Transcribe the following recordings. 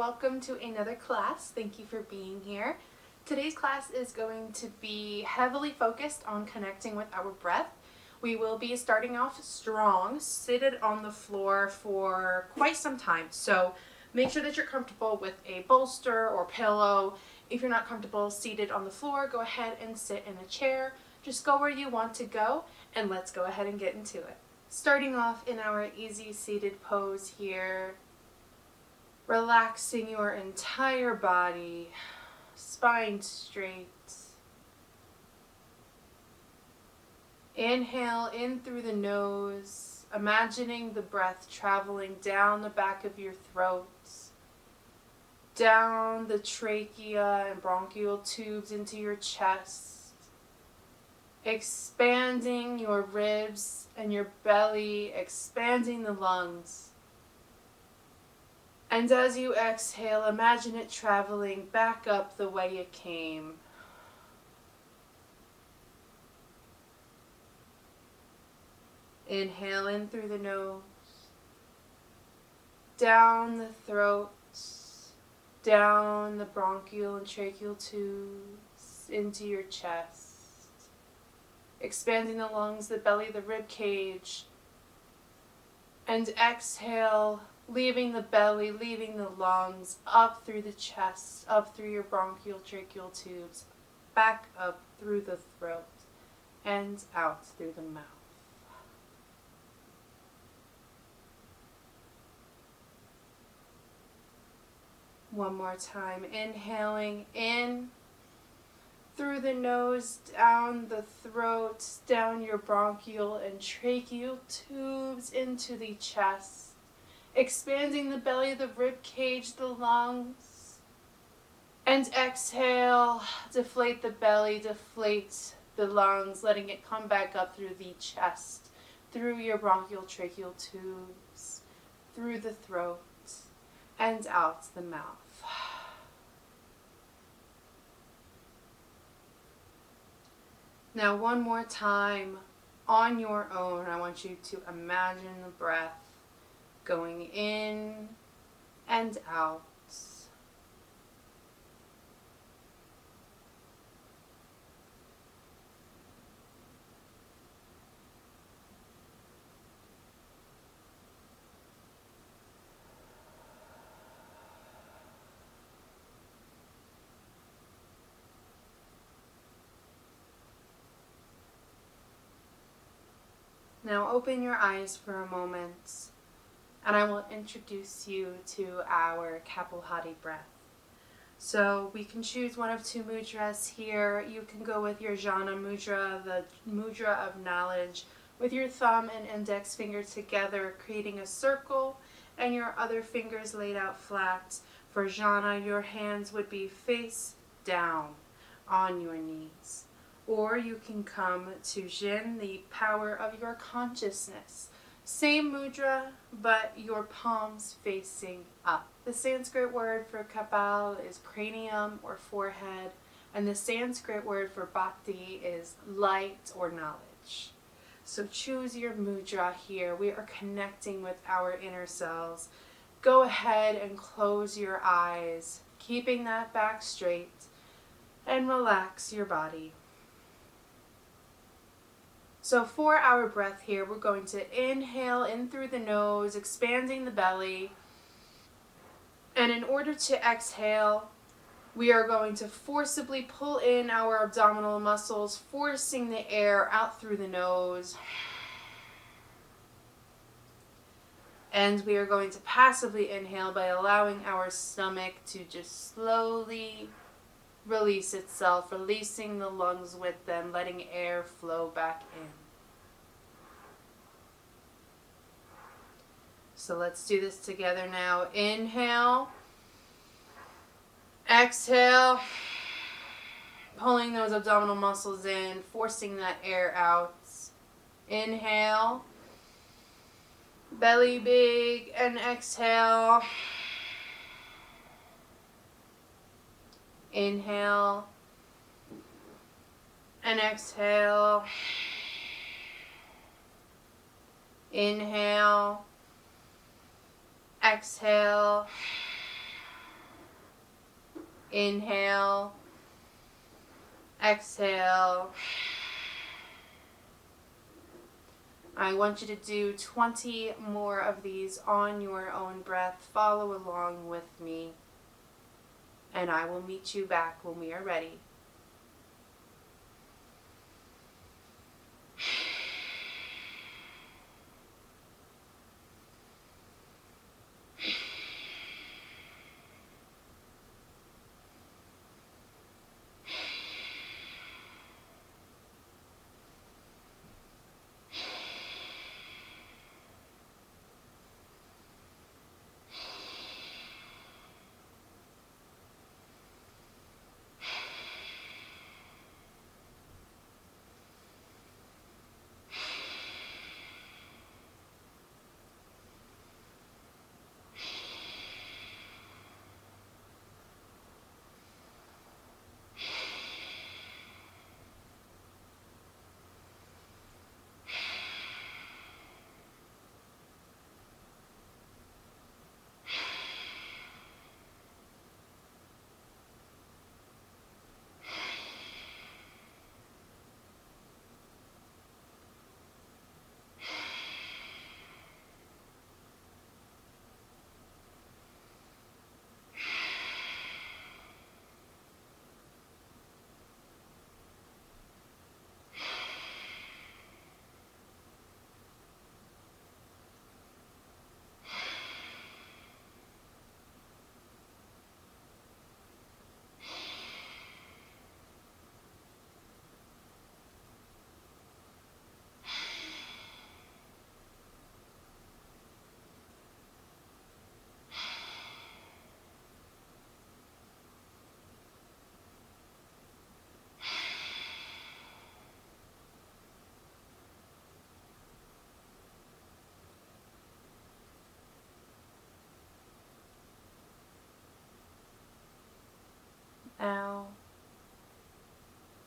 welcome to another class. Thank you for being here. Today's class is going to be heavily focused on connecting with our breath. We will be starting off strong, seated on the floor for quite some time. So make sure that you're comfortable with a bolster or pillow. If you're not comfortable seated on the floor, go ahead and sit in a chair. Just go where you want to go, and let's go ahead and get into it. Starting off in our easy seated pose here, relaxing your entire body, spine straight. Inhale in through the nose, imagining the breath traveling down the back of your throat, down the trachea and bronchial tubes into your chest, expanding your ribs and your belly, expanding the lungs. And as you exhale, imagine it traveling back up the way it came. Inhale in through the nose, down the throat, down the bronchial and tracheal tubes, into your chest, expanding the lungs, the belly, the rib cage. And exhale, leaving the belly, leaving the lungs, up through the chest, up through your bronchial tracheal tubes, back up through the throat, and out through the mouth. One more time, inhaling in through the nose, down the throat, down your bronchial and tracheal tubes into the chest, expanding the belly, the rib cage, the lungs. And exhale, deflate the belly, deflate the lungs, letting it come back up through the chest, through your bronchial tracheal tubes, through the throat, and out the mouth. Now one more time, on your own, I want you to imagine the breath going in and out. Now open your eyes for a moment, and I will introduce you to our Kapalbhati breath. So we can choose one of two mudras here. You can go with your Jhana mudra, the mudra of knowledge, with your thumb and index finger together, creating a circle, and your other fingers laid out flat. For Jhana, your hands would be face down on your knees. Or you can come to Jin, the power of your consciousness. Same mudra, but your palms facing up. The Sanskrit word for Kapal is cranium or forehead, and the Sanskrit word for bhakti is light or knowledge. So choose your mudra here. We are connecting with our inner selves. Go ahead and close your eyes, keeping that back straight, and relax your body. So for our breath here, we're going to inhale in through the nose, expanding the belly. And in order to exhale, we are going to forcibly pull in our abdominal muscles, forcing the air out through the nose. And we are going to passively inhale by allowing our stomach to just slowly release itself, releasing the lungs with them, letting air flow back in. So let's do this together now. Inhale, exhale, pulling those abdominal muscles in, forcing that air out. Inhale, belly big, and exhale. Inhale and exhale. Inhale, exhale, Inhale. Exhale. I want you to do 20 more of these on your own breath. Follow along with me, and I will meet you back when we are ready. Now,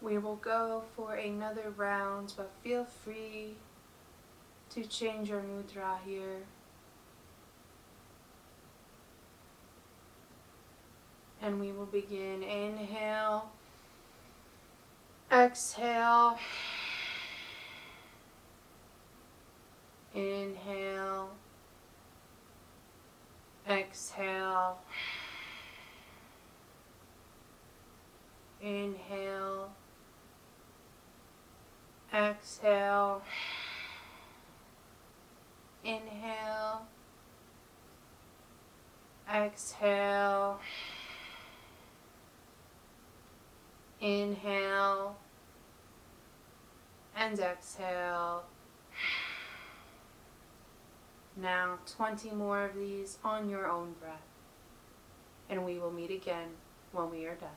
we will go for another round, but feel free to change your mudra here. And we will begin. Inhale, exhale, inhale, exhale, inhale, exhale, inhale, exhale, inhale, and exhale. Now 20 more of these on your own breath, and we will meet again when we are done.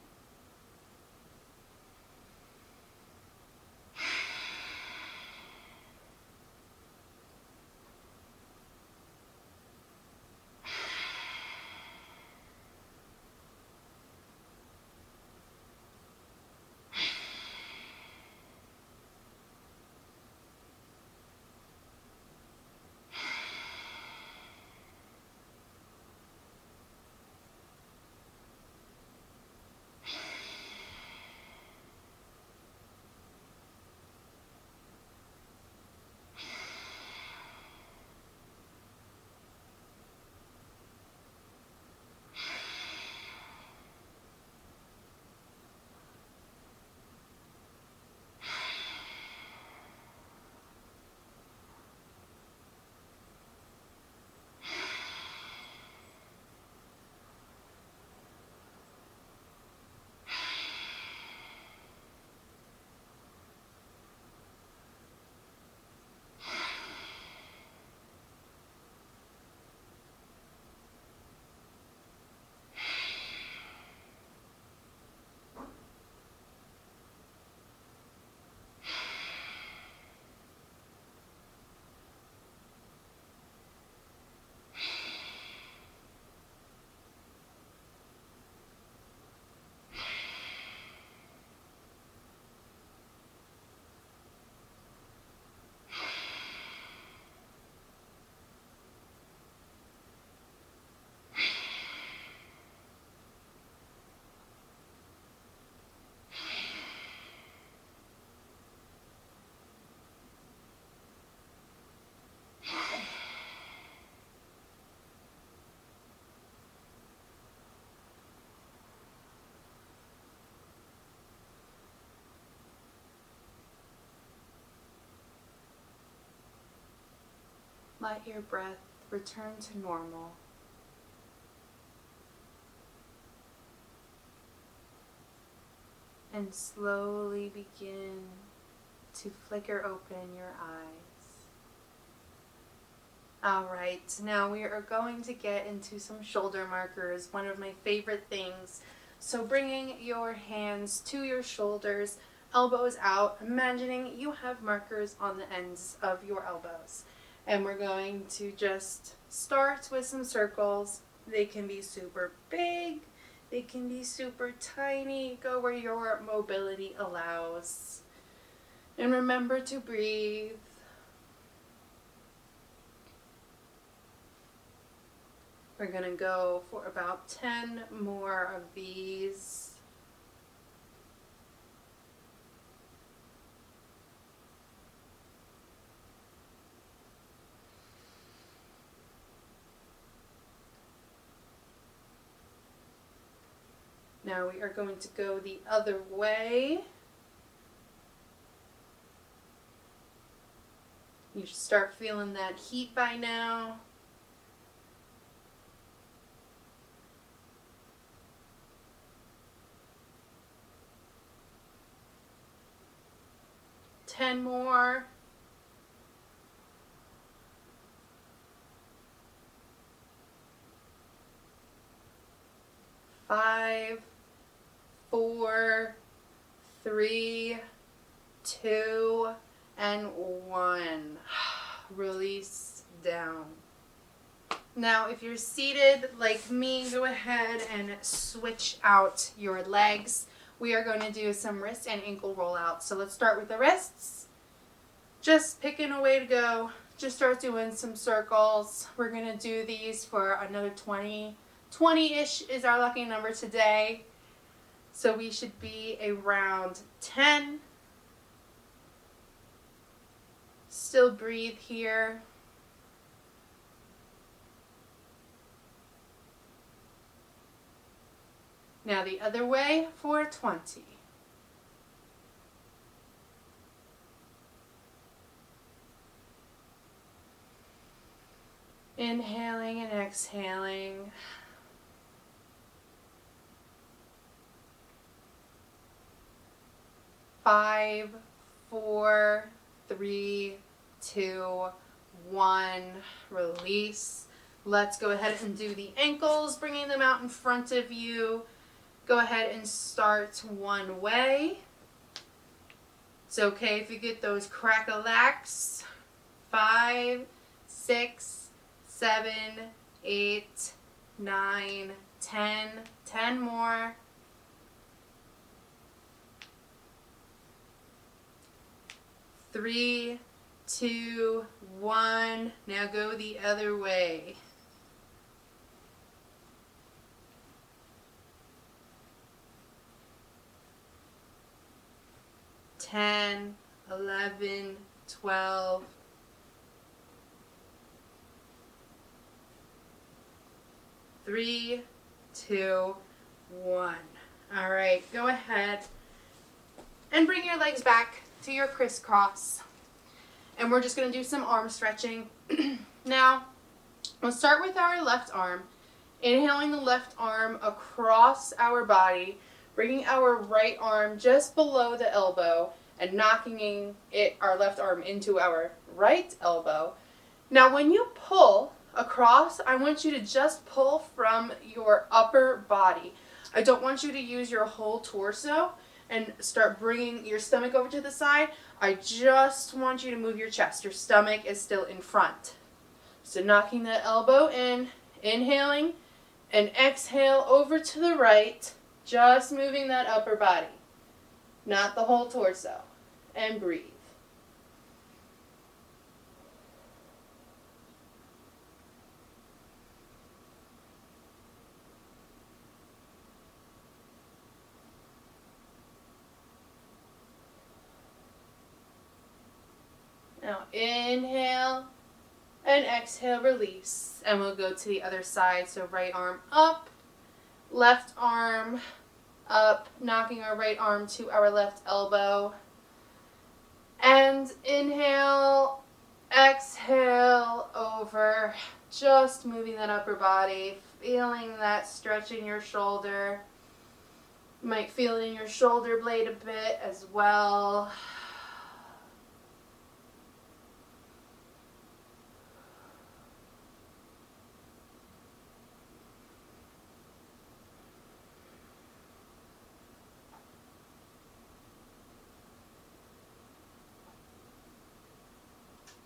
Let your breath return to normal. And slowly begin to flicker open your eyes. Alright, now we are going to get into some shoulder markers, one of my favorite things. So bringing your hands to your shoulders, elbows out, imagining you have markers on the ends of your elbows. And we're going to just start with some circles. They can be super big, they can be super tiny. Go where your mobility allows. And remember to breathe. We're going to go for about 10 more of these. Now we are going to go the other way. You should start feeling that heat by now. Ten more. 5, 4, 3, 2, and 1. Release down. Now, if you're seated like me, go ahead and switch out your legs. We are going to do some wrist and ankle rollouts. So let's start with the wrists. Just picking a way to go. Just start doing some circles. We're going to do these for another 20. 20-ish is our lucky number today. So we should be around 10. Still breathe here. Now the other way for 20. Inhaling and exhaling. Five, 4, 3, 2, 1. Release. Let's go ahead and do the ankles, bringing them out in front of you. Go ahead and start one way. It's okay if you get those crack-a-lacks. 5, 6, 7, 8, 9, 10. 10 more. 3, 2, 1. Now go the other way. Ten, 11, 12. 3, 2, 1. All right, go ahead and bring your legs back to your crisscross. And we're just going to do some arm stretching. Now, we'll start with our left arm. Inhaling the left arm across our body, bringing our right arm just below the elbow and knocking our left arm into our right elbow. Now, when you pull across, I want you to just pull from your upper body. I don't want you to use your whole torso and start bringing your stomach over to the side. I just want you to move your chest. Your stomach is still in front. So knocking that elbow in, inhaling, and exhale over to the right, just moving that upper body, not the whole torso. And breathe. Now inhale and exhale, release. And we'll go to the other side. So right arm up, left arm up, knocking our right arm to our left elbow. And inhale, exhale, over, just moving that upper body, feeling that stretch in your shoulder. You might feel it in your shoulder blade a bit as well.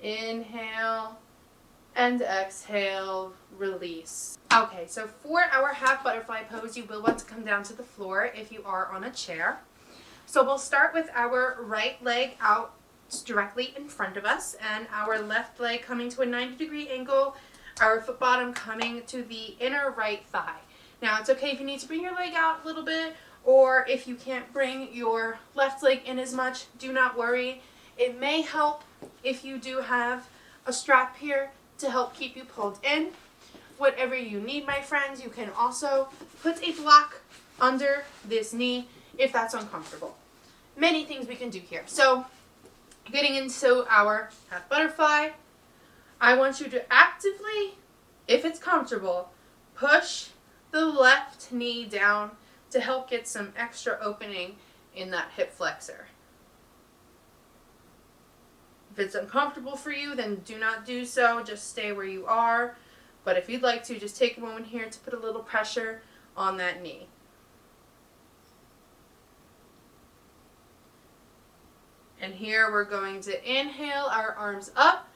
Inhale and exhale, release. Okay, so for our half butterfly pose, you will want to come down to the floor if you are on a chair. So we'll start with our right leg out directly in front of us and our left leg coming to a 90-degree angle, our foot bottom coming to the inner right thigh. Now it's okay if you need to bring your leg out a little bit, or if you can't bring your left leg in as much, do not worry. It may help if you do have a strap here to help keep you pulled in. Whatever you need, my friends, you can also put a block under this knee if that's uncomfortable. Many things we can do here. So getting into our half butterfly, I want you to actively, if it's comfortable, push the left knee down to help get some extra opening in that hip flexor. If it's uncomfortable for you, then do not do so. Just stay where you are. But if you'd like to, just take a moment here to put a little pressure on that knee. And here we're going to inhale our arms up,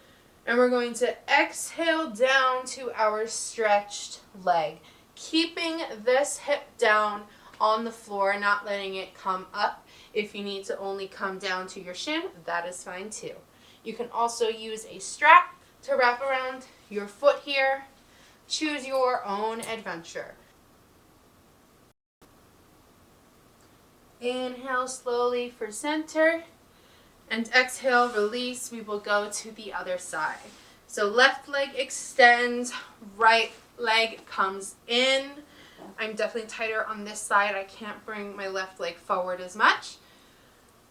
and we're going to exhale down to our stretched leg. Keeping this hip down on the floor, not letting it come up. If you need to only come down to your shin, that is fine too. You can also use a strap to wrap around your foot here. Choose your own adventure. Inhale slowly for center, and exhale, release. We will go to the other side. So left leg extends, right leg comes in. I'm definitely tighter on this side. I can't bring my left leg forward as much.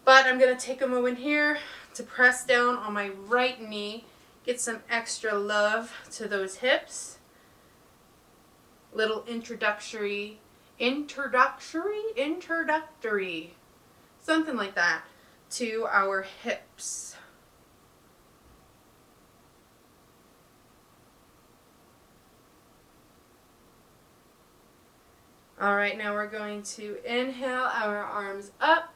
But I'm going to take a moment here to press down on my right knee, get some extra love to those hips. Little introductory, something like that, to our hips. All right, now we're going to inhale our arms up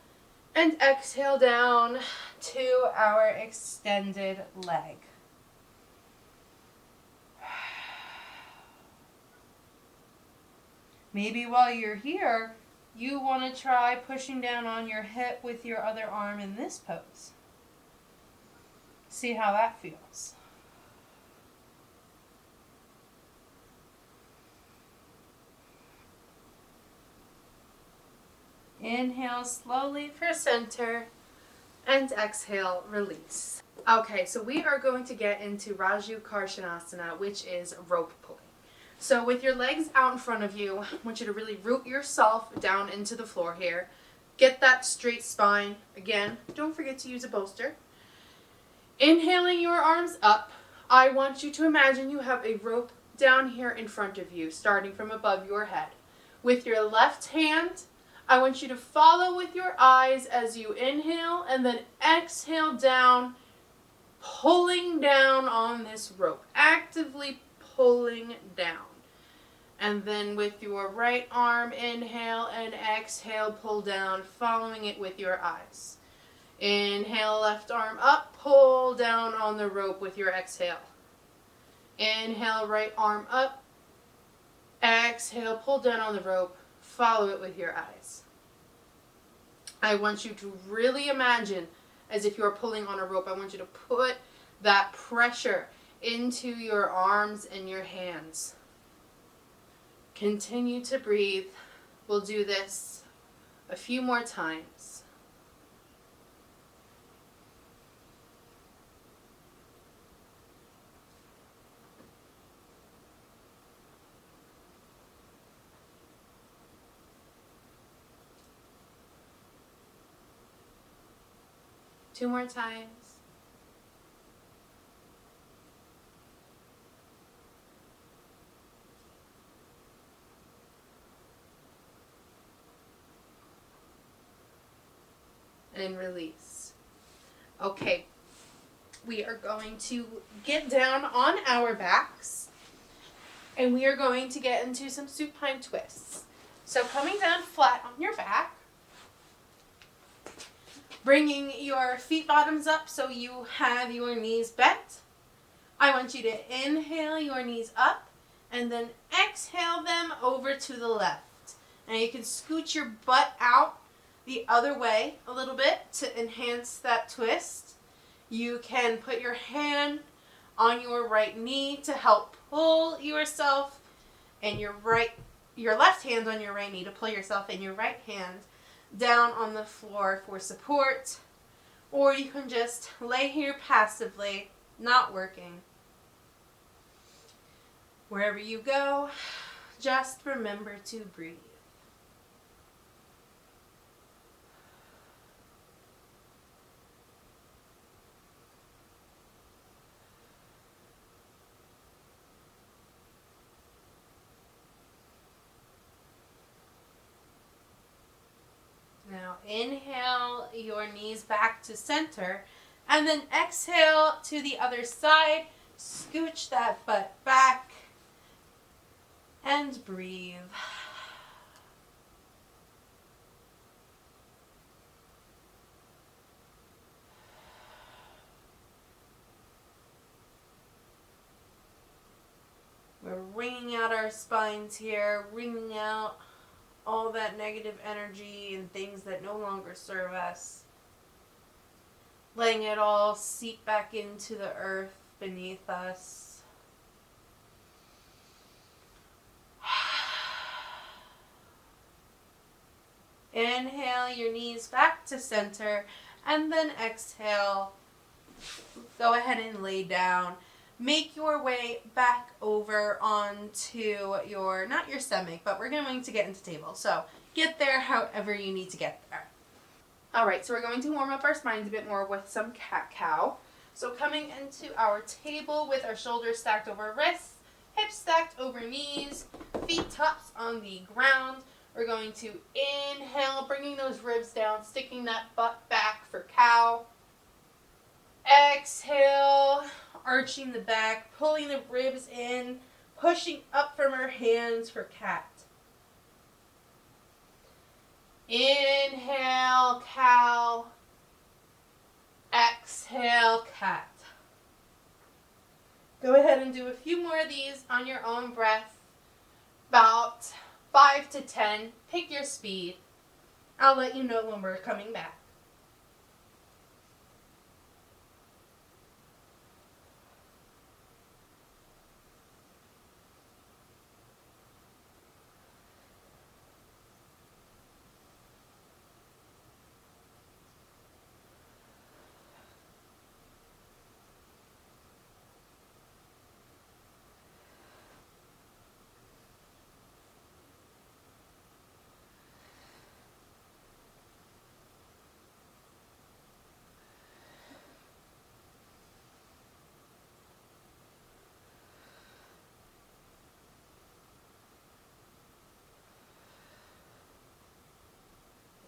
and exhale down to our extended leg. Maybe while you're here, you want to try pushing down on your hip with your other arm in this pose. See how that feels. Inhale slowly for center, and exhale, release. Okay, so we are going to get into Raju Karshanasana, which is rope pulling. So with your legs out in front of you, I want you to really root yourself down into the floor here. Get that straight spine. Again, don't forget to use a bolster. Inhaling your arms up, I want you to imagine you have a rope down here in front of you, starting from above your head. With your left hand, I want you to follow with your eyes as you inhale and then exhale down, pulling down on this rope, actively pulling down. And then with your right arm, inhale and exhale, pull down, following it with your eyes. Inhale, left arm up, pull down on the rope with your exhale. Inhale, right arm up, exhale, pull down on the rope, follow it with your eyes. I want you to really imagine as if you're pulling on a rope. I want you to put that pressure into your arms and your hands. Continue to breathe. We'll do this a few more times. Two more times. and release. Okay, we are going to get down on our backs, and we are going to get into some supine twists. So coming down flat on your back, bringing your feet bottoms up so you have your knees bent. I want you to inhale your knees up and then exhale them over to the left. Now you can scoot your butt out the other way a little bit to enhance that twist. You can put your hand on your right knee to help pull yourself, and your left hand on your right knee to pull yourself, and your right hand down on the floor for support. Or you can just lay here passively, not working. Wherever you go, just remember to breathe. Now inhale your knees back to center, and then exhale to the other side. Scooch that butt back and breathe. We're wringing out our spines here, wringing out all that negative energy and things that no longer serve us. Letting it all seep back into the earth beneath us. Inhale your knees back to center, and then exhale. Go ahead and lay down. Make your way back over onto your, not your stomach, but we're going to get into table. So get there however you need to get there. All right, so we're going to warm up our spines a bit more with some cat-cow. So coming into our table with our shoulders stacked over wrists, hips stacked over knees, feet tops on the ground. We're going to inhale, bringing those ribs down, sticking that butt back for cow. Exhale, arching the back, pulling the ribs in, pushing up from our hands for cat. Inhale, cow. Exhale, cat. Go ahead and do a few more of these on your own breath. About 5 to 10. Pick your speed. I'll let you know when we're coming back.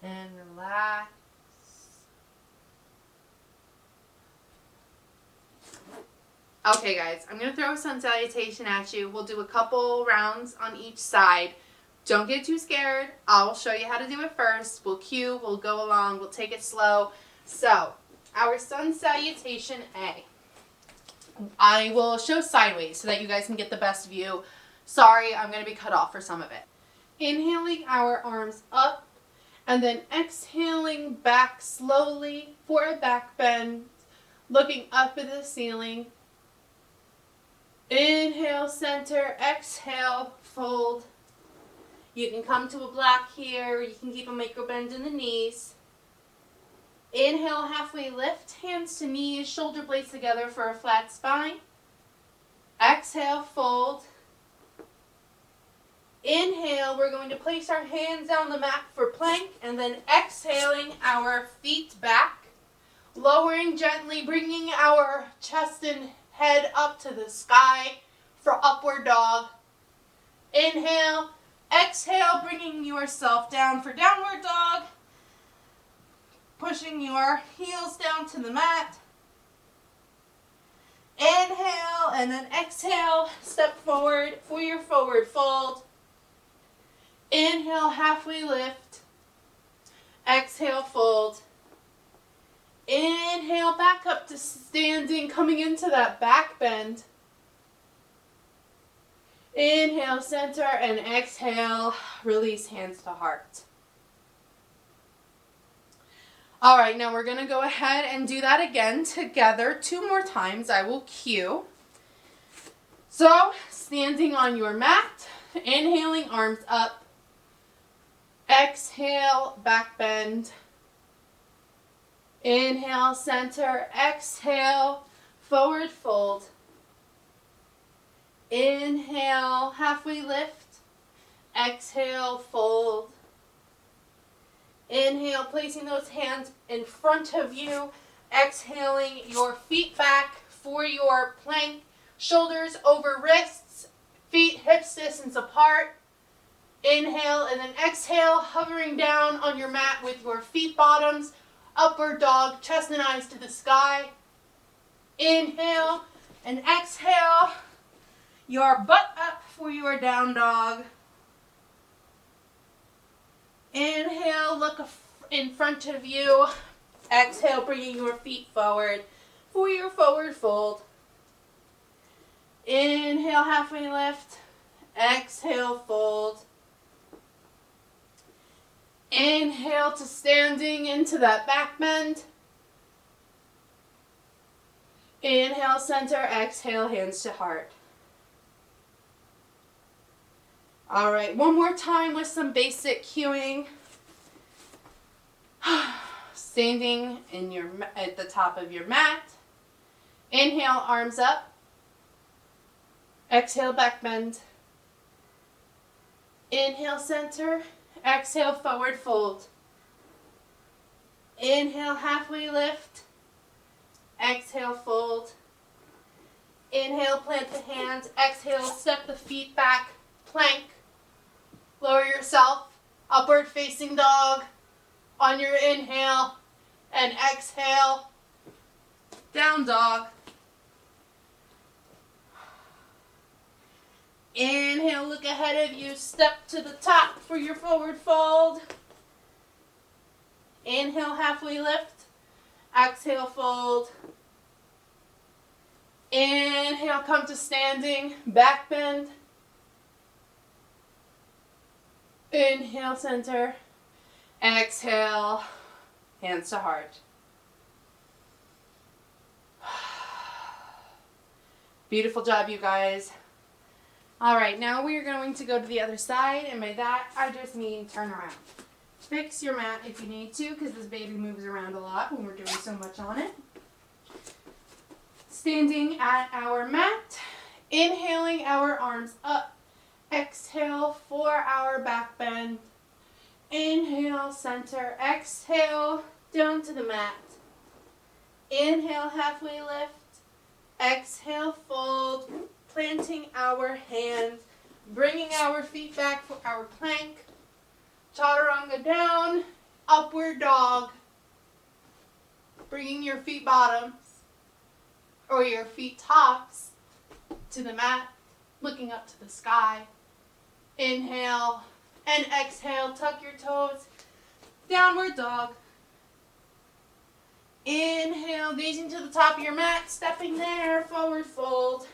And relax. Okay guys, I'm going to throw a sun salutation at you. We'll do a couple rounds on each side. Don't get too scared. I'll show you how to do it first. We'll cue, we'll go along, we'll take it slow. So, our sun salutation A. I will show sideways so that you guys can get the best view. Sorry, I'm going to be cut off for some of it. Inhaling our arms up, and then exhaling back slowly for a back bend, looking up at the ceiling. Inhale, center, exhale, fold. You can come to a block here, you can keep a micro bend in the knees. Inhale, halfway lift, hands to knees, shoulder blades together for a flat spine. Exhale, fold. Inhale, we're going to place our hands on the mat for plank, and then exhaling our feet back, lowering gently, bringing our chest and head up to the sky for upward dog. Inhale, exhale, bringing yourself down for downward dog. pushing your heels down to the mat. Inhale and then exhale, step forward for your forward fold. Inhale, halfway lift. Exhale, fold. Inhale, back up to standing, coming into that back bend. Inhale, center, and exhale, release hands to heart. All right, now we're going to go ahead and do that again together 2 more times. I will cue. So, standing on your mat, inhaling, arms up. Exhale, back bend. Inhale, center. Exhale, forward fold. Inhale, halfway lift. Exhale, fold. Inhale, placing those hands in front of you. Exhaling your feet back for your plank. Shoulders over wrists. Feet hips distance apart. Inhale and then exhale, hovering down on your mat with your feet bottoms. Upward dog, chest and eyes to the sky. Inhale and exhale. Your butt up for your down dog. Inhale, look in front of you. Exhale, bringing your feet forward for your forward fold. Inhale, halfway lift. Exhale, fold. Inhale to standing into that back bend. Inhale, center. Exhale, hands to heart. All right, one more time with some basic cueing. Standing at the top of your mat. Inhale, arms up. Exhale, back bend. Inhale, center. Exhale, forward fold. Inhale, halfway lift. Exhale, fold. Inhale, plant the hands. Exhale, step the feet back. Plank. Lower yourself. Upward facing dog. On your inhale and exhale. Down dog. Inhale, look ahead of you. Step to the top for your forward fold. Inhale, halfway lift. Exhale, fold. Inhale, come to standing. Back bend. Inhale, center. Exhale, hands to heart. Beautiful job, you guys. All right, now we are going to go to the other side, and by that, I just mean turn around. Fix your mat if you need to, because this baby moves around a lot when we're doing so much on it. Standing at our mat, inhaling our arms up. Exhale for our back bend. Inhale, center. Exhale, down to the mat. Inhale, halfway lift. Exhale, fold. Planting our hands. Bringing our feet back for our plank. Chaturanga down. Upward dog. Bringing your feet bottoms or your feet tops to the mat. Looking up to the sky. Inhale and exhale. Tuck your toes. Downward dog. Inhale, gazing to the top of your mat. Stepping there. Forward fold.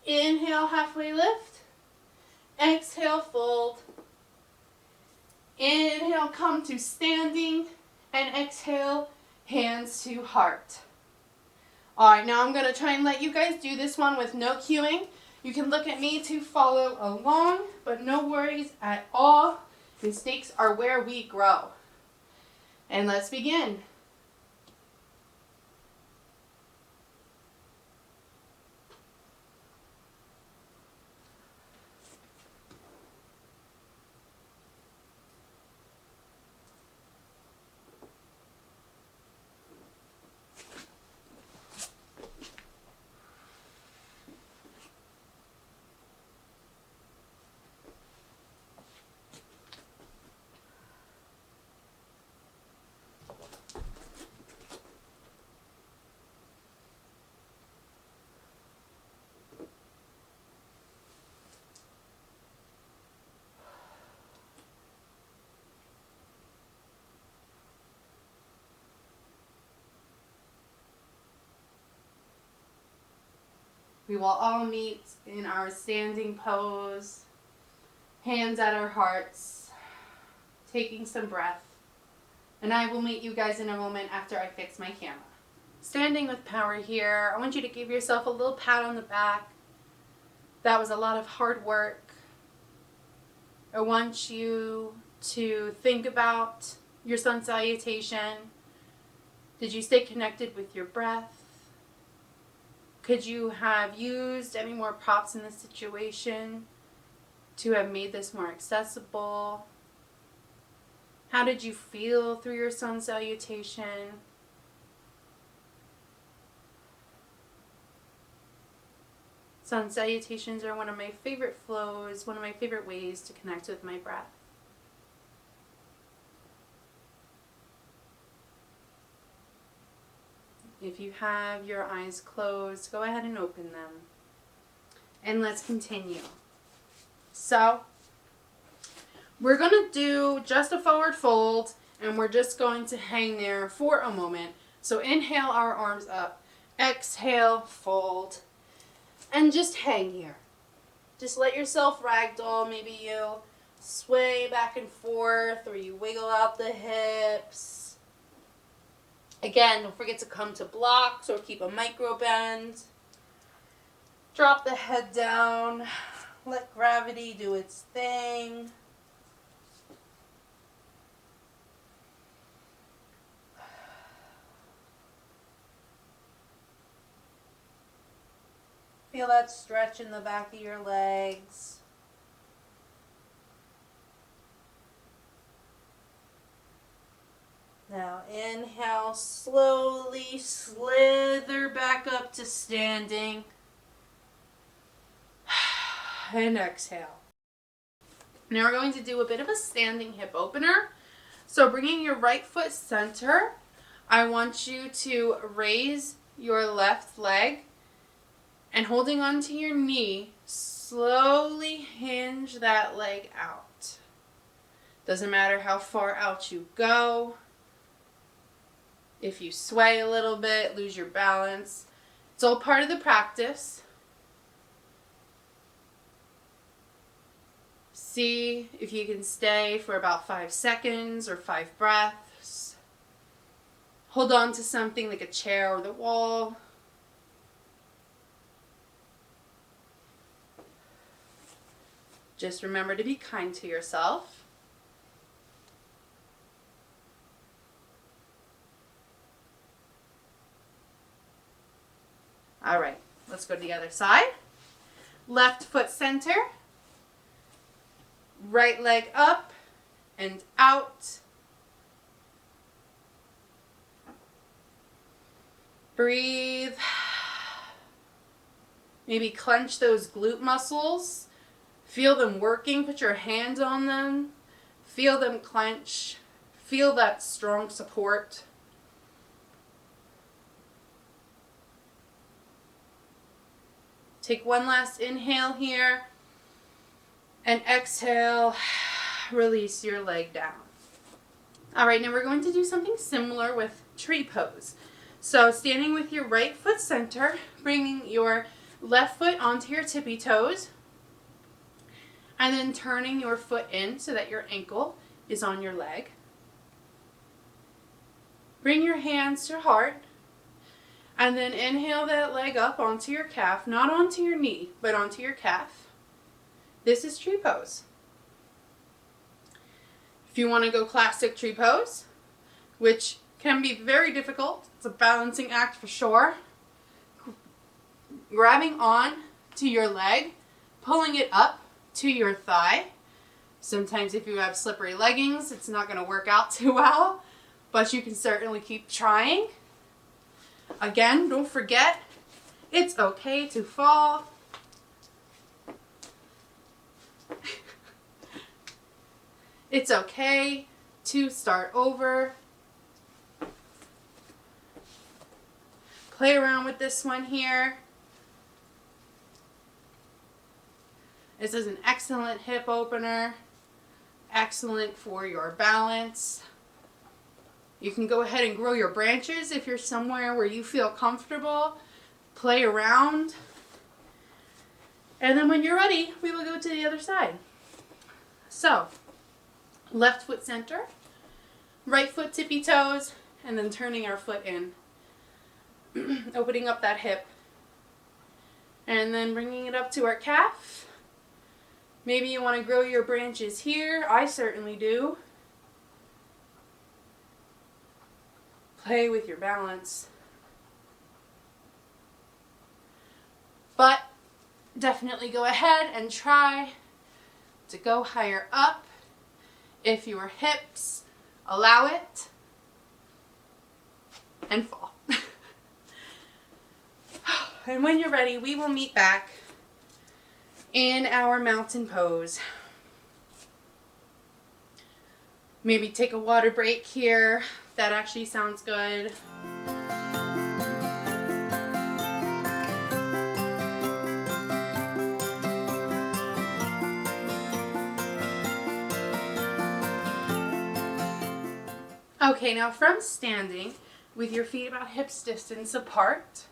Inhale, halfway lift. Exhale, fold. Inhale, come to standing. And exhale, hands to heart. Alright, now I'm going to try and let you guys do this one with no cueing. You can look at me to follow along, but no worries at all. Mistakes are where we grow. And let's begin. We will all meet in our standing pose, hands at our hearts, taking some breath. And I will meet you guys in a moment after I fix my camera. Standing with power here, I want you to give yourself a little pat on the back. That was a lot of hard work. I want you to think about your sun salutation. Did you stay connected with your breath? Could you have used any more props in this situation to have made this more accessible? How did you feel through your sun salutation? Sun salutations are one of my favorite flows, one of my favorite ways to connect with my breath. If you have your eyes closed, go ahead and open them. And let's continue. So, we're going to do just a forward fold, and we're just going to hang there for a moment. So inhale our arms up, exhale, fold, and just hang here. Just let yourself ragdoll. Maybe you sway back and forth, or you wiggle out the hips. Again, don't forget to come to blocks or keep a micro bend. Drop the head down. Let gravity do its thing. Feel that stretch in the back of your legs. Now inhale, slowly slither back up to standing. And exhale. Now we're going to do a bit of a standing hip opener. So bringing your right foot center, I want you to raise your left leg and holding onto your knee, slowly hinge that leg out. Doesn't matter how far out you go. If you sway a little bit, lose your balance. It's all part of the practice. See if you can stay for about 5 seconds or 5 breaths. Hold on to something like a chair or the wall. Just remember to be kind to yourself. All right, let's go to the other side. Left foot center. Right leg up and out. Breathe. Maybe clench those glute muscles. Feel them working. Put your hands on them. Feel them clench. Feel that strong support. Take one last inhale here. And exhale, release your leg down. All right, now we're going to do something similar with tree pose. So standing with your right foot center, bringing your left foot onto your tippy toes, and then turning your foot in so that your ankle is on your leg. Bring your hands to heart, and then inhale that leg up onto your calf, not onto your knee, but onto your calf. This is tree pose. If you want to go classic tree pose, which can be very difficult, it's a balancing act for sure. Grabbing on to your leg, pulling it up to your thigh. Sometimes if you have slippery leggings, it's not going to work out too well, but you can certainly keep trying. Again, don't forget, it's okay to fall. It's okay to start over. Play around with this one here. This is an excellent hip opener. Excellent for your balance. You can go ahead and grow your branches if you're somewhere where you feel comfortable. Play around. And then when you're ready, we will go to the other side. So, left foot center, right foot tippy toes, and then turning our foot in. Opening up that hip. And then bringing it up to our calf. Maybe you want to grow your branches here. I certainly do. Play with your balance. But definitely go ahead and try to go higher up. If your hips allow it. And fall. And when you're ready, we will meet back in our mountain pose. Maybe take a water break here. That actually sounds good. Okay, now from standing with your feet about hips distance apart,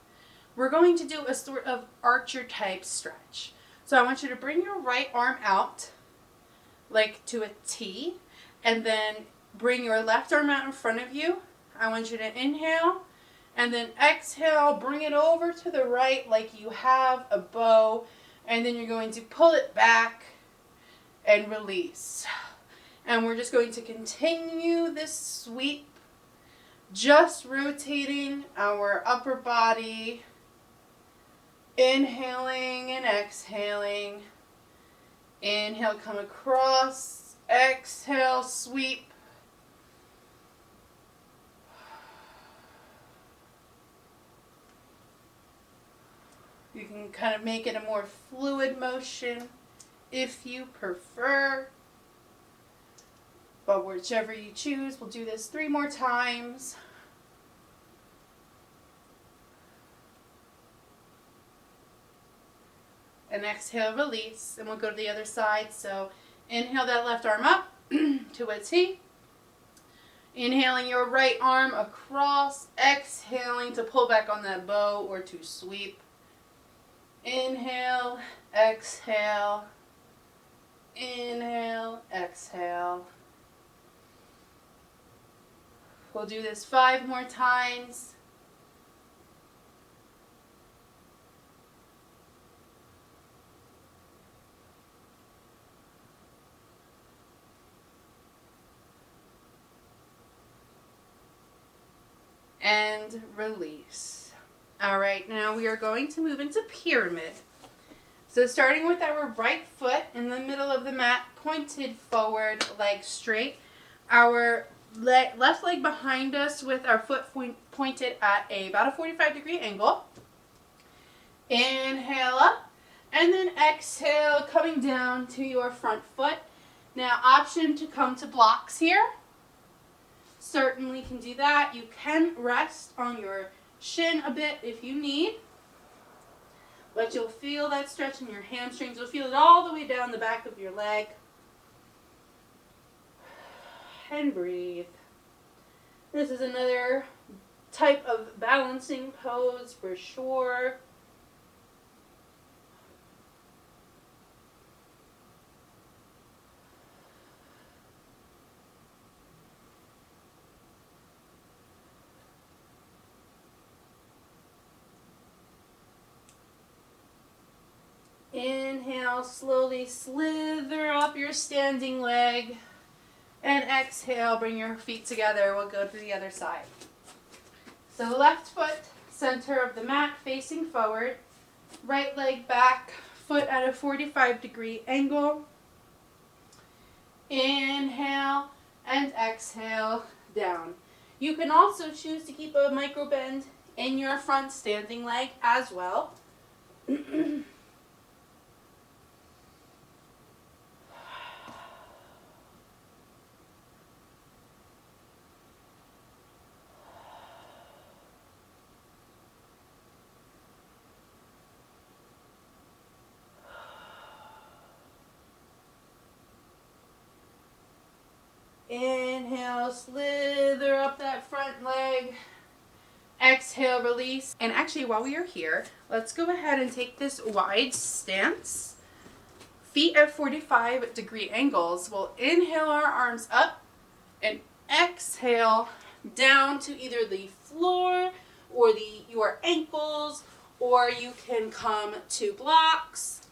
we're going to do a sort of archer type stretch. So I want you to bring your right arm out like to a T, and then bring your left arm out in front of you. I want you to inhale and then exhale, bring it over to the right like you have a bow, and then you're going to pull it back and release. And we're just going to continue this sweep, just rotating our upper body, inhaling and exhaling. Inhale, come across, exhale, sweep. You can kind of make it a more fluid motion if you prefer. But whichever you choose, we'll do this 3 more times. And exhale, release. And we'll go to the other side. So inhale that left arm up to a T. Inhaling your right arm across. Exhaling to pull back on that bow or to sweep. Inhale, exhale. Inhale, exhale. We'll do this 5 more times. And release. All right, now we are going to move into pyramid. So starting with our right foot in the middle of the mat, pointed forward, leg straight. Our left leg behind us with our foot pointed at about a 45-degree angle. Inhale up, and then exhale, coming down to your front foot. Now, option to come to blocks here. Certainly can do that. You can rest on your shin a bit if you need. But you'll feel that stretch in your hamstrings. You'll feel it all the way down the back of your leg. And breathe. This is another type of balancing pose for sure. Inhale, slowly slither up your standing leg. And exhale, bring your feet together. We'll go to the other side. So left foot, center of the mat, facing forward. Right leg back, foot at a 45-degree angle. Inhale and exhale, down. You can also choose to keep a micro bend in your front standing leg as well. Inhale, slither up that front leg. Exhale, release. And actually, while we are here, let's go ahead and take this wide stance. Feet at 45-degree angles. We'll inhale our arms up and exhale down to either the floor or your ankles, or you can come to blocks.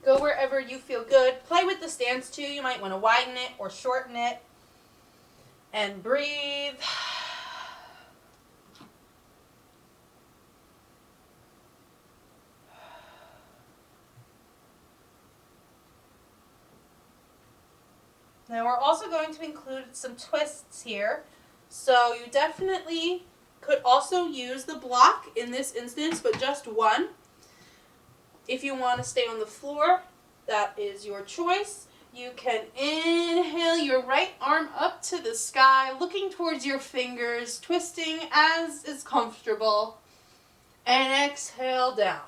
Go wherever you feel good. Play with the stance too. You might want to widen it or shorten it. And breathe. Now we're also going to include some twists here. So you definitely could also use the block in this instance, but just one. If you want to stay on the floor, that is your choice. You can inhale your right arm up to the sky, looking towards your fingers, twisting as is comfortable, and exhale down.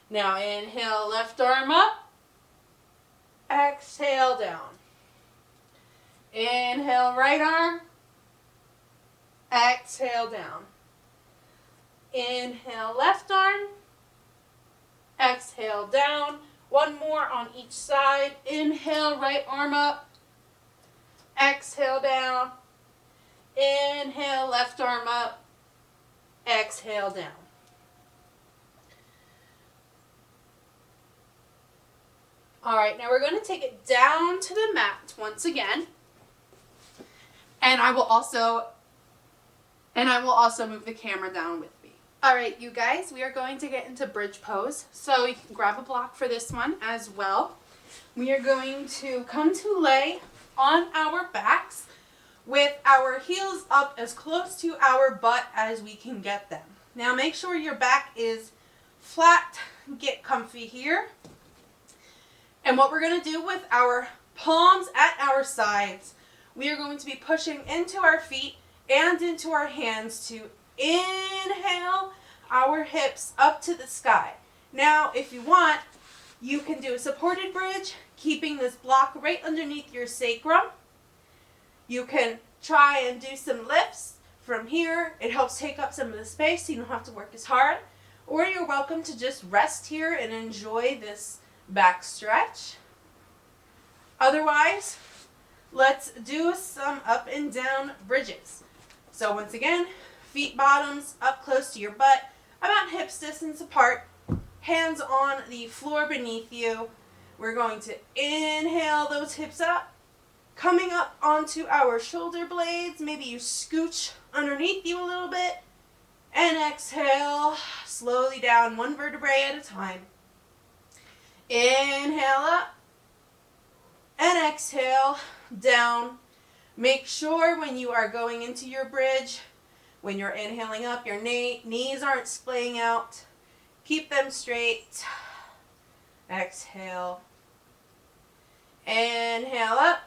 Now inhale, left arm up, exhale down. Inhale, right arm, exhale down. Inhale, left arm, exhale down. One more on each side. Inhale, right arm up, exhale down. Inhale, left arm up, exhale down. All right, now we're going to take it down to the mat once again. And I will also move the camera down with me. All right, you guys, we are going to get into bridge pose. So you can grab a block for this one as well. We are going to come to lay on our backs with our heels up as close to our butt as we can get them. Now make sure your back is flat. Get comfy here. And what we're going to do with our palms at our sides, we are going to be pushing into our feet and into our hands to inhale our hips up to the sky. Now, if you want, you can do a supported bridge, keeping this block right underneath your sacrum. You can try and do some lifts from here. It helps take up some of the space so you don't have to work as hard. Or you're welcome to just rest here and enjoy this back stretch. Otherwise, let's do some up and down bridges. So once again, feet bottoms up close to your butt, about hips distance apart, hands on the floor beneath you. We're going to inhale those hips up, coming up onto our shoulder blades. Maybe you scooch underneath you a little bit, and exhale slowly down, one vertebrae at a time. Inhale up, and exhale down. Make sure when you are going into your bridge, when you're inhaling up, your knees aren't splaying out. Keep them straight. Exhale. Inhale up.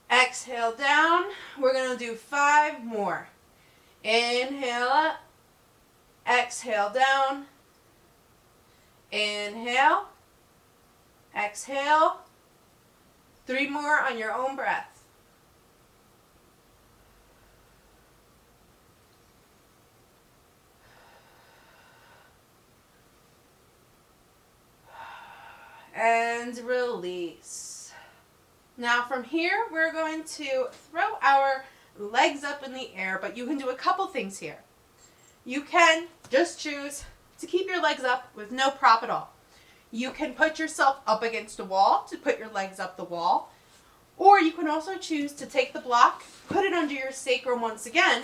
Exhale down. We're going to do 5 more. Inhale up. Exhale down. Inhale. Exhale. 3 more on your own breath. And release. Now from here, we're going to throw our legs up in the air, but you can do a couple things here. You can just choose to keep your legs up with no prop at all. You can put yourself up against a wall to put your legs up the wall, or you can also choose to take the block, put it under your sacrum once again,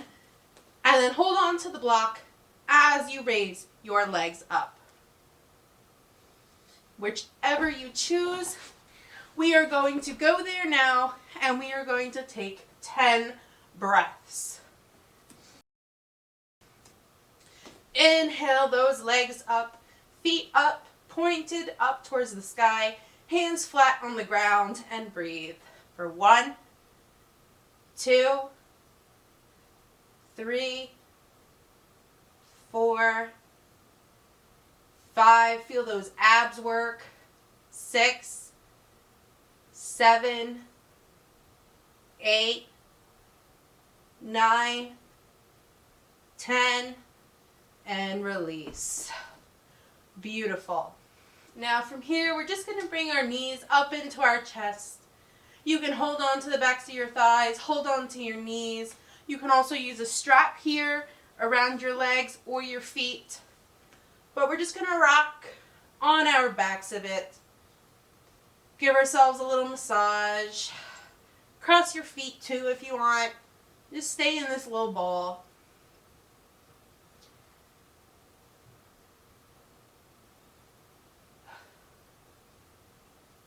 and then hold on to the block as you raise your legs up. Whichever you choose, we are going to go there now, and we are going to take 10 breaths. Inhale those legs up, feet up, pointed up towards the sky, hands flat on the ground, and breathe for 1, 2, 3, 4, 5, feel those abs work. 6, 7, 8, 9, 10, and release. Beautiful. Now from here, we're just going to bring our knees up into our chest. You can hold on to the backs of your thighs, hold on to your knees. You can also use a strap here around your legs or your feet. But we're just going to rock on our backs a bit. Give ourselves a little massage. Cross your feet too if you want. Just stay in this little ball.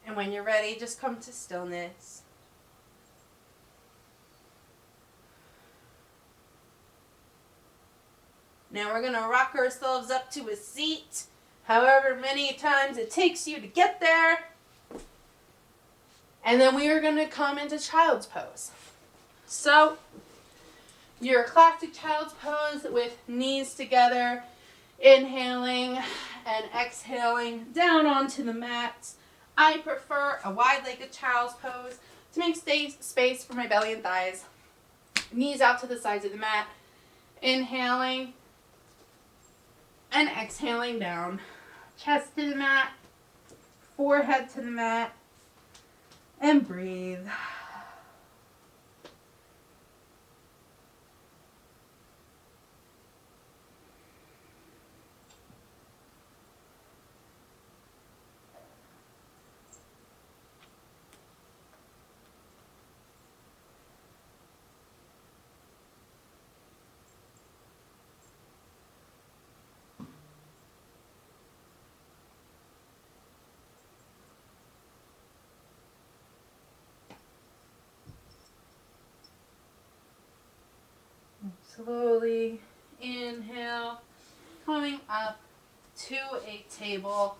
And when you're ready, just come to stillness. Now we're going to rock ourselves up to a seat, however many times it takes you to get there. And then we are going to come into child's pose. So, your classic child's pose with knees together, inhaling and exhaling down onto the mat. I prefer a wide-legged child's pose to make space for my belly and thighs. Knees out to the sides of the mat, inhaling and exhaling down. Chest to the mat, forehead to the mat, and breathe. Slowly inhale, coming up to a table,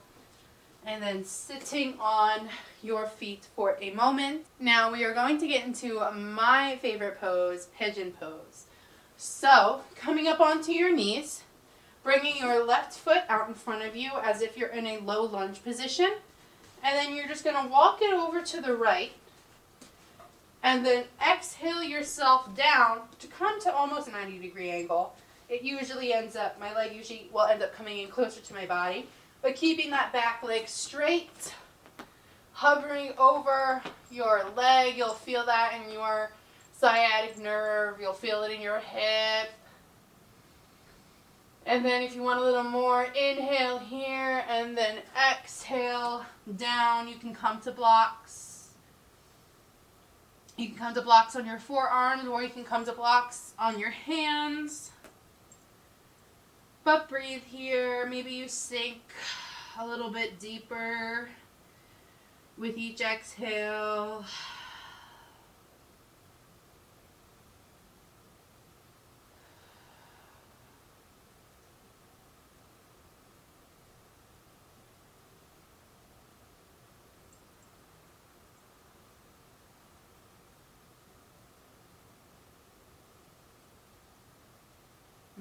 and then sitting on your feet for a moment. Now we are going to get into my favorite pose, pigeon pose. So, coming up onto your knees, bringing your left foot out in front of you as if you're in a low lunge position, and then you're just going to walk it over to the right. And then exhale yourself down to come to almost a 90-degree angle. It usually ends up, my leg usually will end up coming in closer to my body, but keeping that back leg straight, hovering over your leg. You'll feel that in your sciatic nerve. You'll feel it in your hip. And then if you want a little more, inhale here and then exhale down. You can come to blocks. You can come to blocks on your forearms, or you can come to blocks on your hands. But breathe here. Maybe you sink a little bit deeper with each exhale.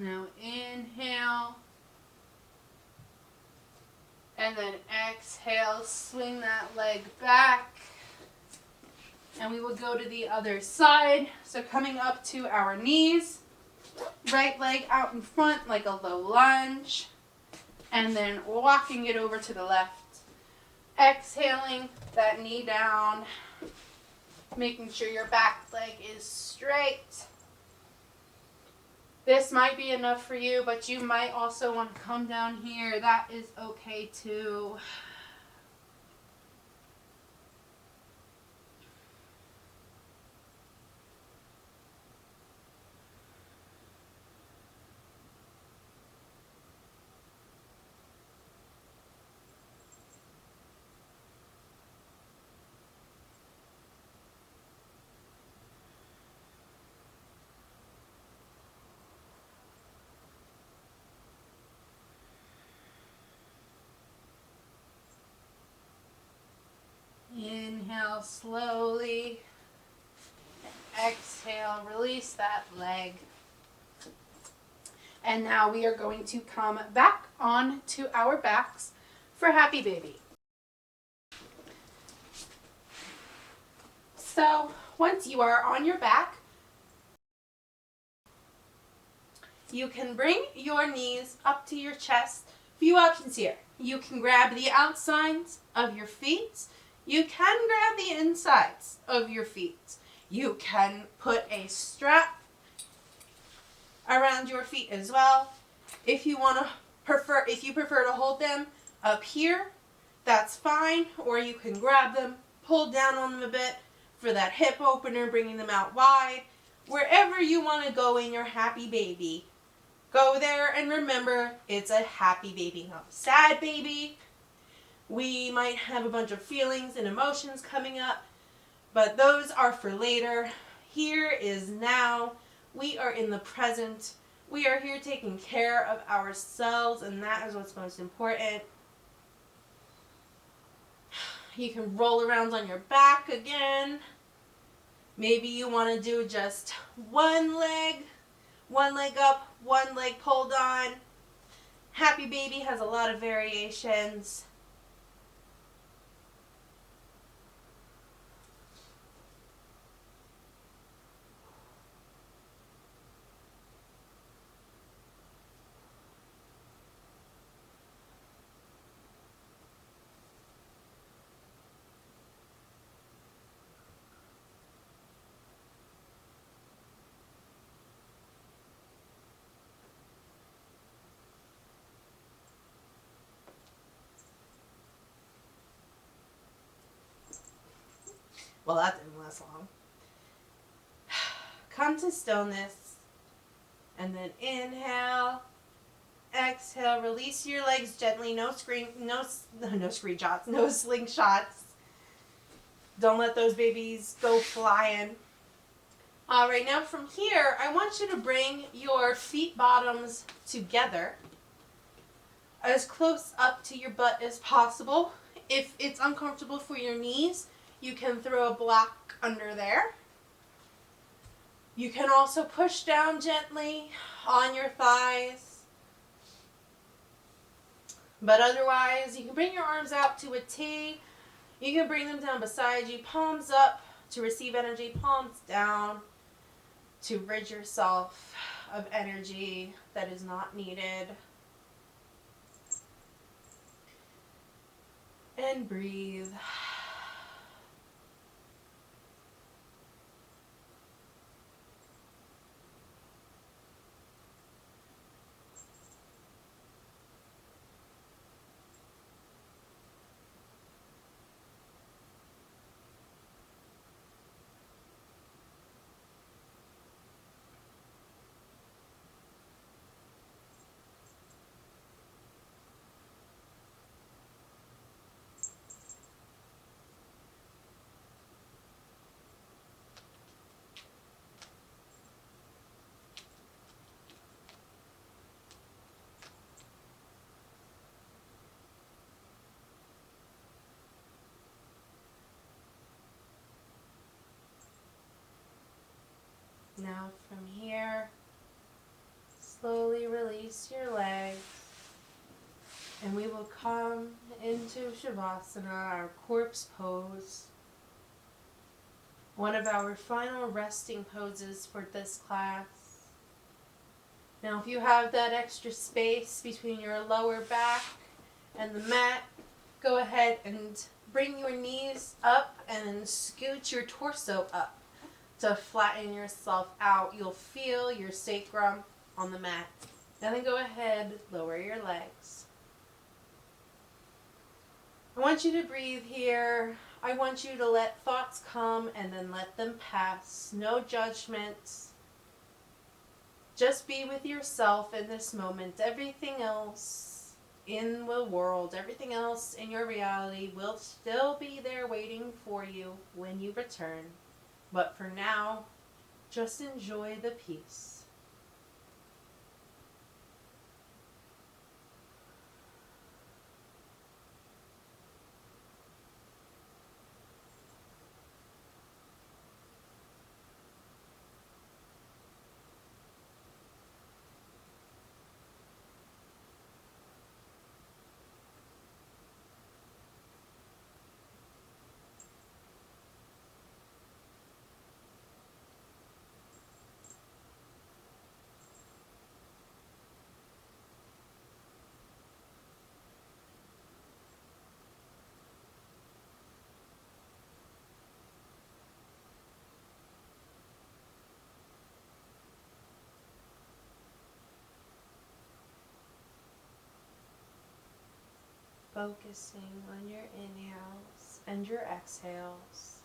Now inhale, and then exhale, swing that leg back, and we will go to the other side. So coming up to our knees, right leg out in front like a low lunge, and then walking it over to the left. Exhaling that knee down, making sure your back leg is straight. This might be enough for you, but you might also want to come down here. That is okay too. Inhale slowly. Exhale, release that leg. And now we are going to come back on to our backs for Happy Baby. So once you are on your back, You can bring your knees up to your chest. Few options here. You can grab the outsides of your feet. You can grab the insides of your feet. You can put a strap around your feet as well. If you prefer to hold them up here, that's fine. Or you can grab them, pull down on them a bit for that hip opener, bringing them out wide. Wherever you want to go in your happy baby, go there, and remember, it's a happy baby, not a sad baby. We might have a bunch of feelings and emotions coming up, but those are for later. Here is now. We are in the present. We are here taking care of ourselves, and that is what's most important. You can roll around on your back again. Maybe you want to do just one leg up, one leg pulled on. Happy baby has a lot of variations. Well, that didn't last long. Come to stillness. And then inhale. Exhale. Release your legs gently. No screenshots. No slingshots. Don't let those babies go flying. All right, now from here, I want you to bring your feet bottoms together as close up to your butt as possible. If it's uncomfortable for your knees, you can throw a block under there. You can also push down gently on your thighs. But otherwise, you can bring your arms out to a T. You can bring them down beside you, palms up to receive energy, palms down to rid yourself of energy that is not needed. And breathe. Now from here, slowly release your legs, and we will come into Shavasana, our corpse pose. One of our final resting poses for this class. Now if you have that extra space between your lower back and the mat, go ahead and bring your knees up and scoot your torso up to flatten yourself out. You'll feel your sacrum on the mat. And then go ahead, lower your legs. I want you to breathe here. I want you to let thoughts come and then let them pass. No judgments. Just be with yourself in this moment. Everything else in the world, everything else in your reality will still be there waiting for you when you return. But for now, just enjoy the peace. focusing on your inhales and your exhales.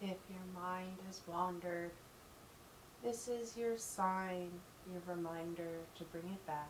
If your mind has wandered, this is your sign, your reminder to bring it back.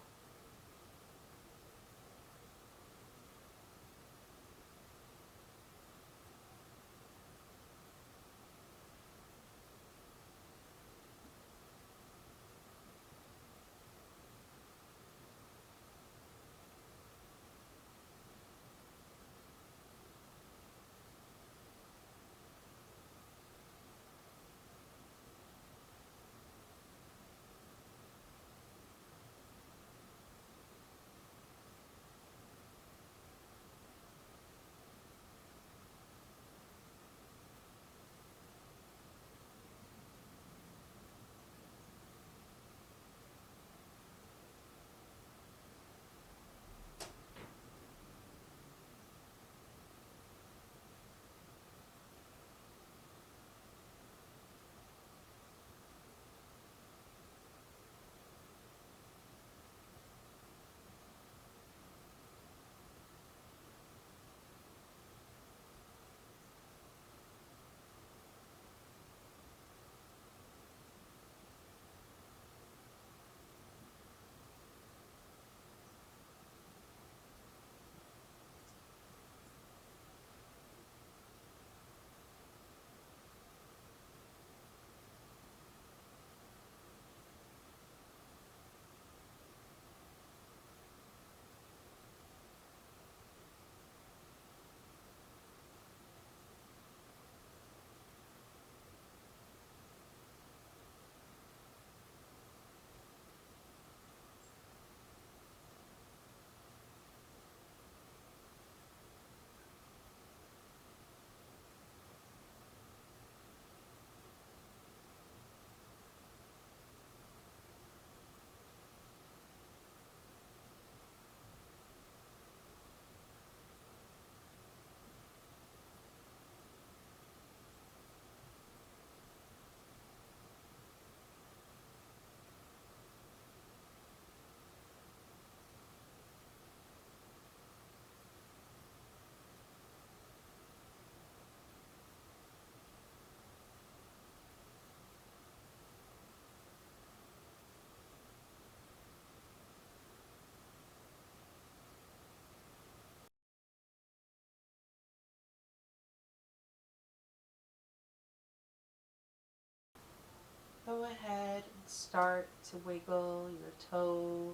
Go ahead and start to wiggle your toes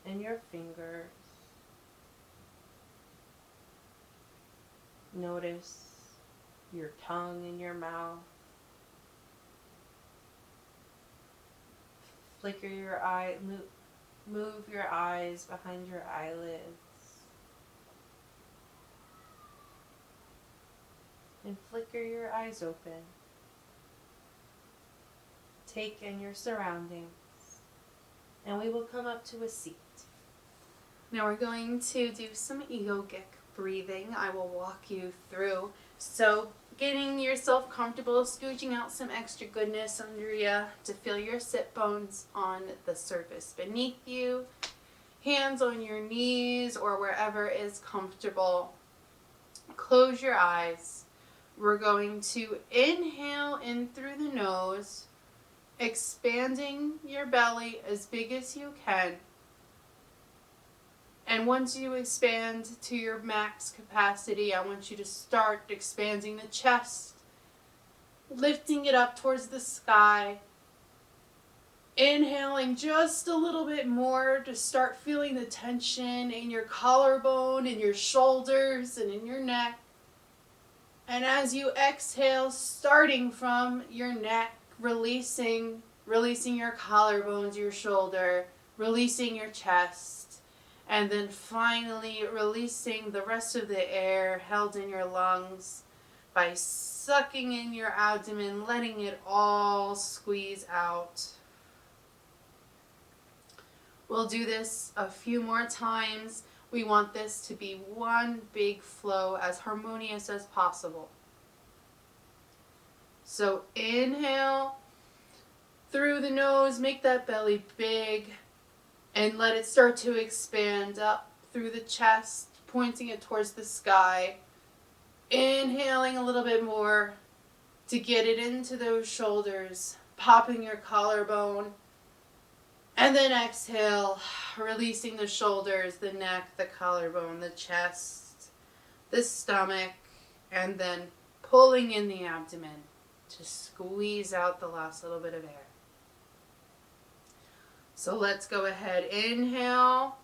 and your fingers. Notice your tongue in your mouth. Flicker your eye, move your eyes behind your eyelids. And flicker your eyes open. Take in your surroundings. And we will come up to a seat. Now we're going to do some yogic breathing. I will walk you through. So getting yourself comfortable, scooching out some extra goodness under you to feel your sit bones on the surface beneath you. Hands on your knees or wherever is comfortable. Close your eyes. We're going to inhale in through the nose expanding your belly as big as you can. And once you expand to your max capacity, I want you to start expanding the chest, lifting it up towards the sky. Inhaling just a little bit more to start feeling the tension in your collarbone, in your shoulders, and in your neck. And as you exhale, starting from your neck, releasing your collarbones, your shoulder, releasing your chest, and then finally releasing the rest of the air held in your lungs by sucking in your abdomen, letting it all squeeze out. We'll do this a few more times. We want this to be one big flow, as harmonious as possible. So inhale through the nose, make that belly big, and let it start to expand up through the chest, pointing it towards the sky. Inhaling a little bit more to get it into those shoulders, popping your collarbone. And then exhale, releasing the shoulders, the neck, the collarbone, the chest, the stomach, and then pulling in the abdomen to squeeze out the last little bit of air. So let's go ahead. Inhale,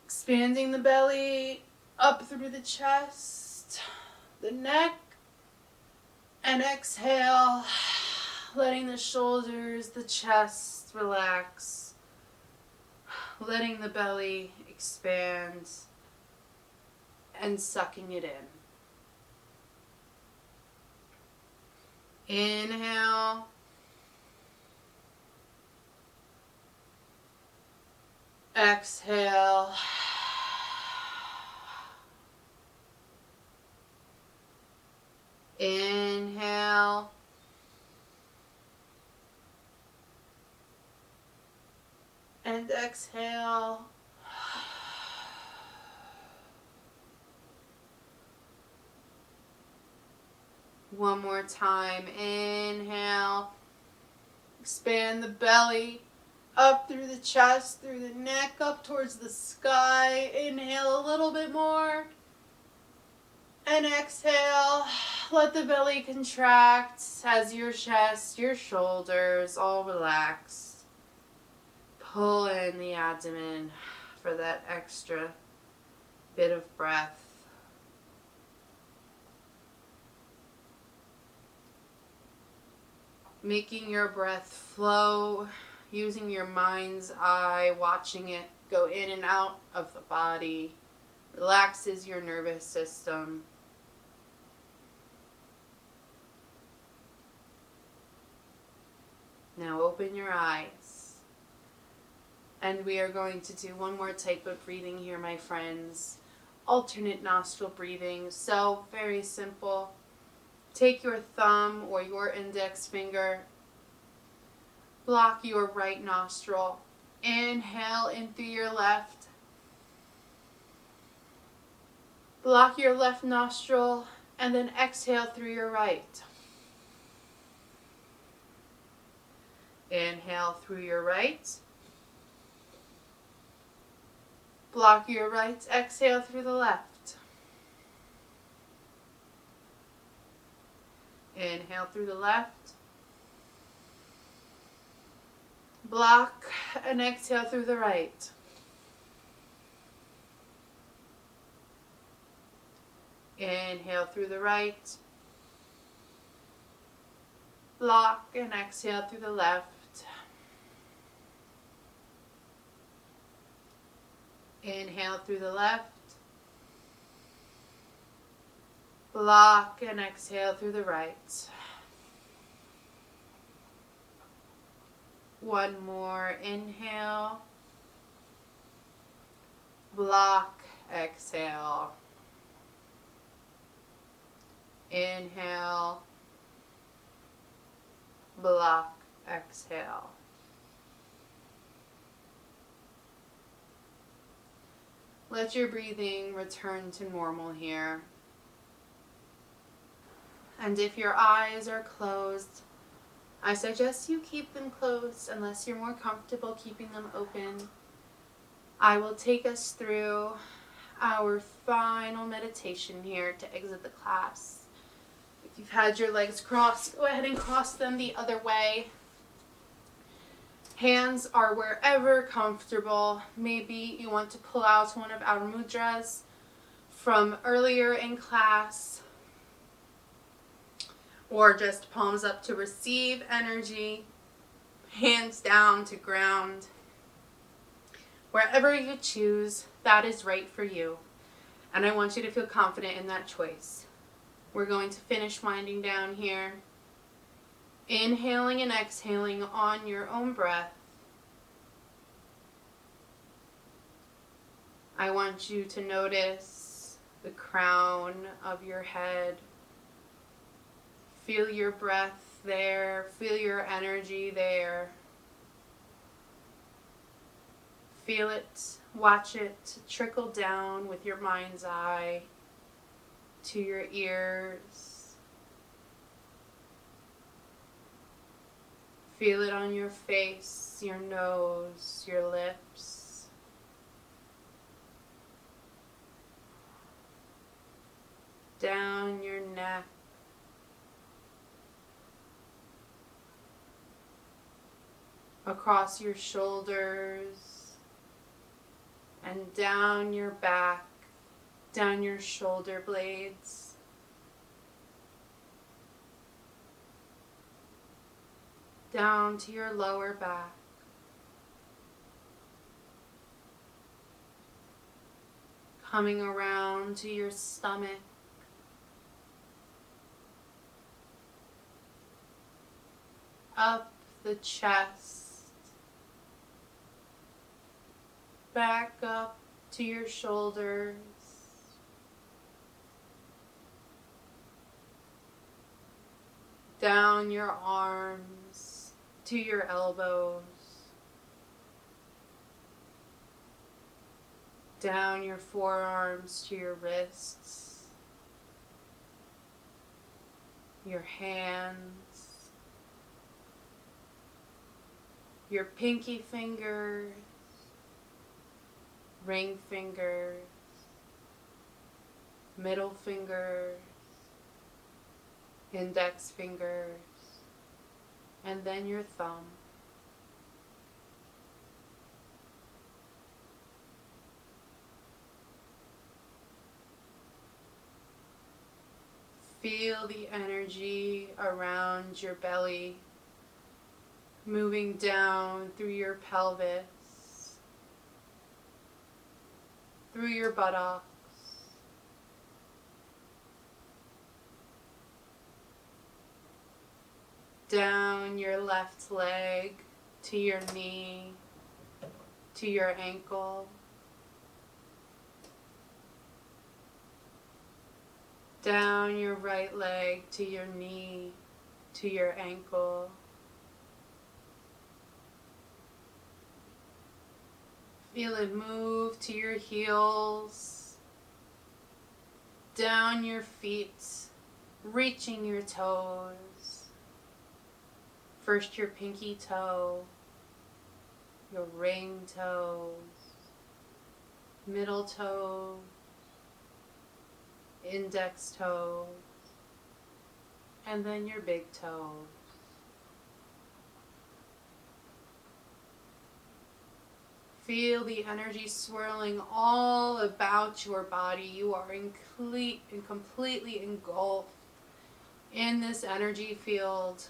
expanding the belly up through the chest, the neck, and exhale, letting the shoulders, the chest relax, letting the belly expand, and sucking it in. Inhale. Exhale. Inhale. And exhale. One more time. Inhale. Expand the belly up through the chest, through the neck, up towards the sky. Inhale a little bit more. And exhale. Let the belly contract as your chest, your shoulders all relax. Pull in the abdomen for that extra bit of breath. Making your breath flow, using your mind's eye, watching it go in and out of the body, relaxes your nervous system. Now open your eyes. And we are going to do one more type of breathing here, my friends. Alternate nostril breathing. So very simple. Take your thumb or your index finger. Block your right nostril. Inhale in through your left. Block your left nostril and then exhale through your right. Inhale through your right. Block your right, exhale through the left. Inhale through the left. Block and exhale through the right. Inhale through the right. Block and exhale through the left. Inhale through the left. Block and exhale through the right. One more. Inhale. Block, exhale. Inhale. Block, exhale. Let your breathing return to normal here. And if your eyes are closed, I suggest you keep them closed unless you're more comfortable keeping them open. I will take us through our final meditation here to exit the class. If you've had your legs crossed, go ahead and cross them the other way. Hands are wherever comfortable. Maybe you want to pull out one of our mudras from earlier in class, or just palms up to receive energy, hands down to ground. Wherever you choose, that is right for you. And I want you to feel confident in that choice. We're going to finish winding down here. Inhaling and exhaling on your own breath. I want you to notice the crown of your head. Feel your breath there. Feel your energy there. Feel it, watch it trickle down with your mind's eye to your ears. Feel it on your face, your nose, your lips. Down your neck. Across your shoulders. And down your back, down your shoulder blades. Down to your lower back. Coming around to your stomach. Up the chest. Back up to your shoulders. Down your arms to your elbows. Down your forearms to your wrists. Your hands. Your pinky fingers. Ring fingers, middle fingers, index fingers, and then your thumb. Feel the energy around your belly, moving down through your pelvis, through your buttocks, down your left leg to your knee, to your ankle, down your right leg to your knee, to your ankle, feel it move to your heels, down your feet, reaching your toes. First your pinky toe, your ring toes, middle toes, index toes, and then your big toes. Feel the energy swirling all about your body. You are completely engulfed in this energy field.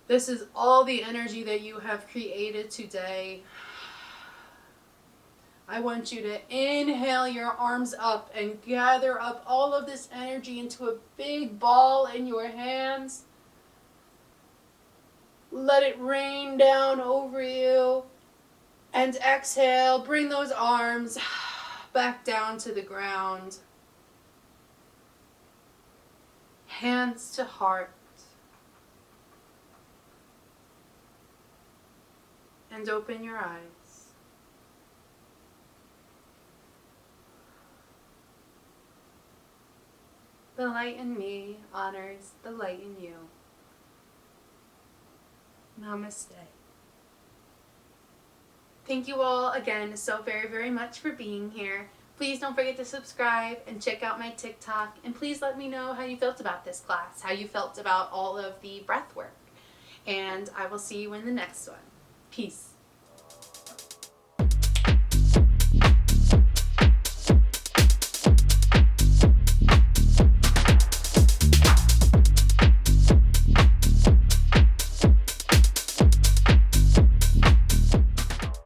This is all the energy that you have created today. I want you to inhale your arms up and gather up all of this energy into a big ball in your hands. Let it rain down over you. And exhale, bring those arms back down to the ground. Hands to heart. And open your eyes. The light in me honors the light in you. Namaste. Thank you all again so very, very much for being here. Please don't forget to subscribe and check out my TikTok. And please let me know how you felt about this class, how you felt about all of the breath work. And I will see you in the next one. Peace.